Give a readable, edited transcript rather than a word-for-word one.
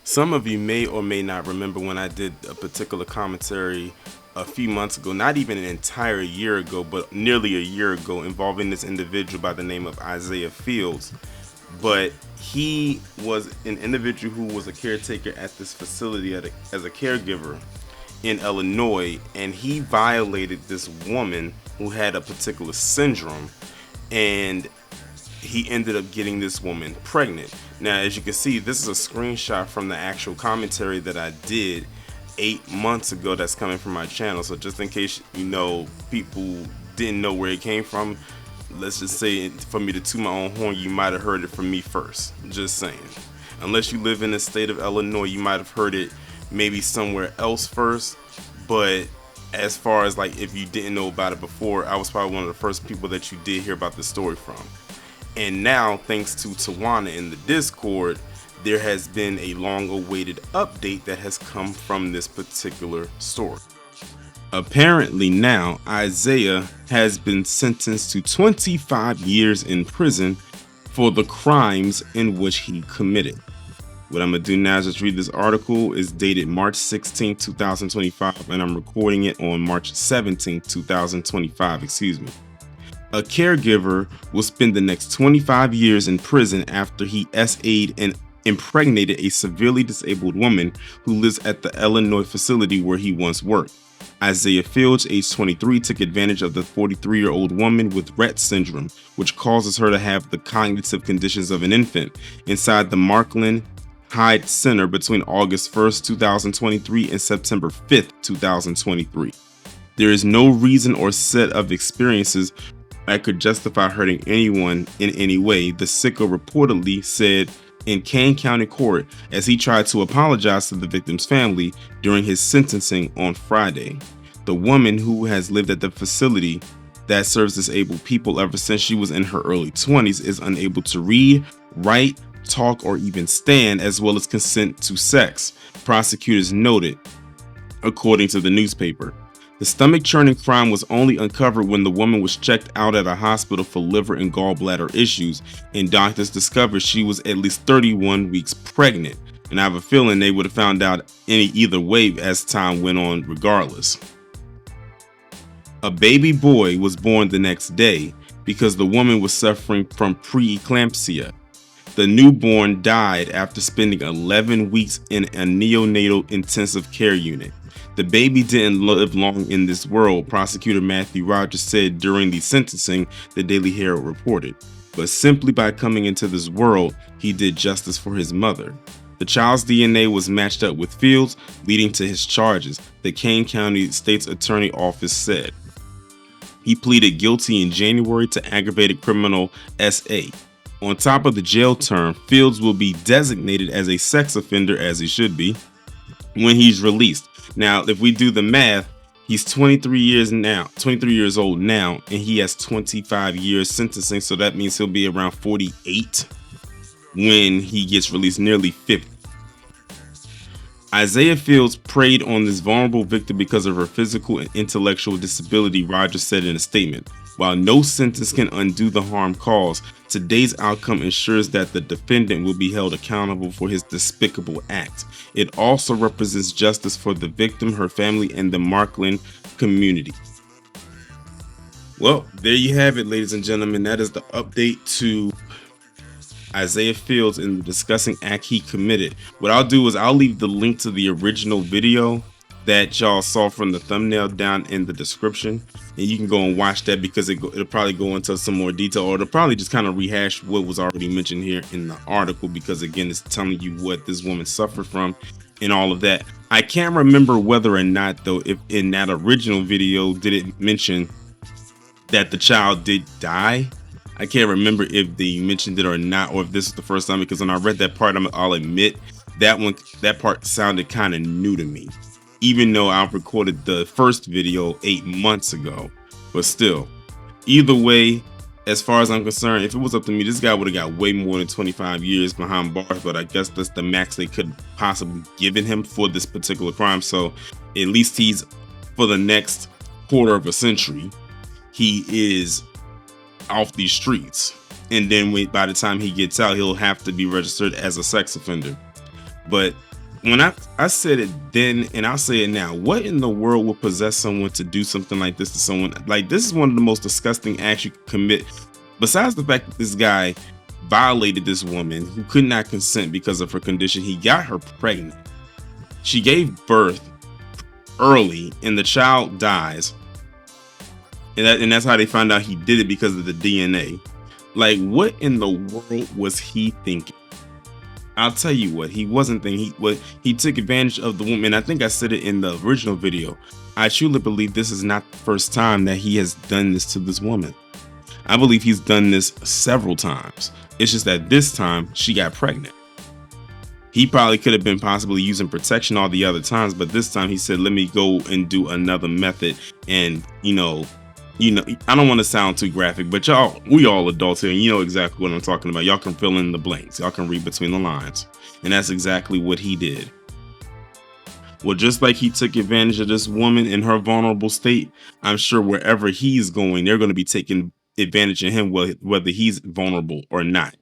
Some of you may or may not remember when I did a particular commentary a few months ago, not even an entire year ago, but nearly a year ago, involving this individual by the name of Isaiah Fields. But he was an individual who was a caretaker at this facility as a caregiver in Illinois, and he violated this woman who had a particular syndrome, and he ended up getting this woman pregnant. Now, as you can see, this is a screenshot from the actual commentary that I did 8 months ago that's coming from my channel. So just in case people didn't know where it came from, let's just say, for me to toot my own horn, you might have heard it from me first. Just saying. Unless you live in the state of Illinois, you might have heard it maybe somewhere else first. But as far as like if you didn't know about it before, I was probably one of the first people that you did hear about this story from. And now, thanks to Tawana in the Discord, there has been a long-awaited update that has come from this particular story. Apparently now, Isaiah has been sentenced to 25 years in prison for the crimes in which he committed. What I'm going to do now is just read this article. It's dated March 16, 2025, and I'm recording it on March 17, 2025, A caregiver will spend the next 25 years in prison after he SA'd and impregnated a severely disabled woman who lives at the Illinois facility where he once worked. Isaiah Fields, age 23, took advantage of the 43-year-old woman with Rett syndrome, which causes her to have the cognitive conditions of an infant, inside the Markland Hyde Center between August 1st, 2023 and September 5th, 2023. There is no reason or set of experiences that could justify hurting anyone in any way, the sicko reportedly said in Kane County Court as he tried to apologize to the victim's family during his sentencing on Friday. The woman, who has lived at the facility that serves disabled people ever since she was in her early 20s, is unable to read, write, talk, or even stand, as well as consent to sex, prosecutors noted, according to the newspaper. The stomach-churning crime was only uncovered when the woman was checked out at a hospital for liver and gallbladder issues, and doctors discovered she was at least 31 weeks pregnant. And I have a feeling they would have found out either way as time went on regardless. A baby boy was born the next day because the woman was suffering from preeclampsia. The newborn died after spending 11 weeks in a neonatal intensive care unit. The baby didn't live long in this world, prosecutor Matthew Rogers said during the sentencing, the Daily Herald reported. But simply by coming into this world, he did justice for his mother. The child's DNA was matched up with Fields, leading to his charges, the Kane County State's Attorney Office said. He pleaded guilty in January to aggravated criminal SA. On top of the jail term, Fields will be designated as a sex offender, as he should be, when he's released. Now, if we do the math, he's 23 years old now, and he has 25 years sentencing, so that means he'll be around 48 when he gets released, nearly 50. Isaiah Fields preyed on this vulnerable victim because of her physical and intellectual disability, Rogers said in a statement. While no sentence can undo the harm caused, today's outcome ensures that the defendant will be held accountable for his despicable act. It also represents justice for the victim, her family, and the Markland community. Well, there you have it, ladies and gentlemen. That is the update to Isaiah Fields in the disgusting act he committed. What I'll do is I'll leave the link to the original video that y'all saw from the thumbnail down in the description, and you can go and watch that because it'll probably go into some more detail, or it'll probably just kind of rehash what was already mentioned here in the article, because again, it's telling you what this woman suffered from and all of that. I can't remember whether or not, though, if in that original video did it mention that the child did die. I can't remember if they mentioned it or not, or if this is the first time, because when I read that part, I'll admit that part sounded kind of new to me, even though I recorded the first video 8 months ago. But still, either way, as far as I'm concerned, if it was up to me, this guy would have got way more than 25 years behind bars, but I guess that's the max they could possibly given him for this particular crime. So at least he's, for the next quarter of a century, he is off these streets. And then by the time he gets out, he'll have to be registered as a sex offender. But when I said it then and I'll say it now, what in the world would possess someone to do something like this to someone? Like, this is one of the most disgusting acts you could commit. Besides the fact that this guy violated this woman who could not consent because of her condition, he got her pregnant. She gave birth early and the child dies. And that's how they found out he did it, because of the DNA. Like, what in the world was he thinking? I'll tell you what he wasn't thinking. He took advantage of the woman. I think I said it in the original video. I truly believe this is not the first time that he has done this to this woman. I believe he's done this several times. It's just that this time she got pregnant. He probably could have been possibly using protection all the other times, but this time he said, let me go and do another method. And I don't want to sound too graphic, but we all adults here, and you know exactly what I'm talking about. Y'all can fill in the blanks. Y'all can read between the lines. And that's exactly what he did. Well, just like he took advantage of this woman in her vulnerable state, I'm sure wherever he's going, they're going to be taking advantage of him, whether he's vulnerable or not.